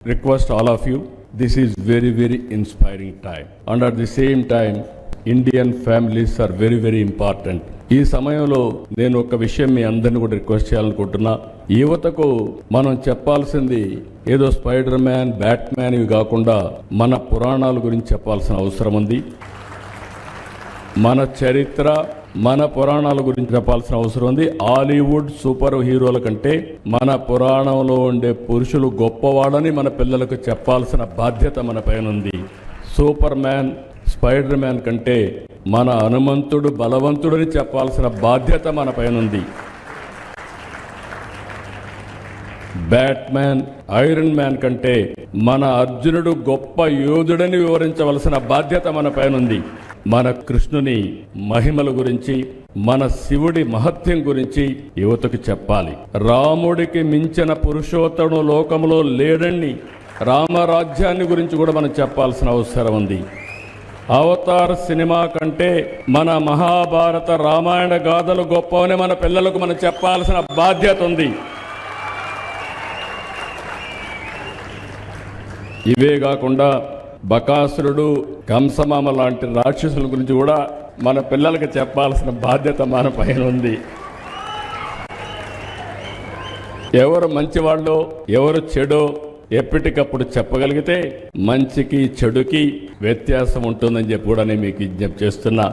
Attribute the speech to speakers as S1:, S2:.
S1: request all of you, this is very inspiring time. And at the same time, Indian families are very important. ఈ సమయంలో నేను ఒక విషయం మీ అందరిని కూడా రిక్వెస్ట్ చేయాలనుకుంటున్నా. యువతకు మనం చెప్పాల్సింది ఏదో స్పైడర్ మ్యాన్, బ్యాట్మ్యాన్ ఇవి కాకుండా మన పురాణాల గురించి చెప్పాల్సిన అవసరం ఉంది. మన చరిత్ర, మన పురాణాల గురించి చెప్పాల్సిన అవసరం ఉంది. హాలీవుడ్ సూపర్ హీరోల కంటే మన పురాణంలో ఉండే పురుషులు గొప్పవాళ్ళని మన పిల్లలకు చెప్పాల్సిన బాధ్యత మన పైన ఉంది. సూపర్ మ్యాన్, స్పైడర్ మ్యాన్ కంటే మన హనుమంతుడు బలవంతుడని చెప్పాల్సిన బాధ్యత మన పైన ఉంది. బ్యాట్మ్యాన్, ఐరన్ మ్యాన్ కంటే మన అర్జునుడు గొప్ప యోధుడని వివరించవలసిన బాధ్యత మన పైన ఉంది. మన కృష్ణుని మహిమల గురించి, మన శివుడి మహత్యం గురించి యువతకు చెప్పాలి. రాముడికి మించిన పురుషోత్తముడు లోకంలో లేడని రామరాజ్యాన్ని గురించి కూడా మనం చెప్పాల్సిన అవసరం ఉంది. అవతార్ సినిమా కంటే మన మహాభారత రామాయణ గాథలు గొప్పవని మన పిల్లలకు మనం చెప్పాల్సిన బాధ్యత ఉంది. ఇవే కాకుండా బకాసురుడు, కంసమామ లాంటి రాక్షసుల గురించి కూడా మన పిల్లలకు చెప్పాల్సిన బాధ్యత మన పైన ఉంది. ఎవరు మంచివాళ్ళో ఎవరు చెడో ఎప్పటికప్పుడు చెప్పగలిగితే మంచికి చెడుకి వ్యత్యాసం ఉంటుందని చెప్పి కూడా నేను మీకు విజ్ఞప్తి చేస్తున్నా.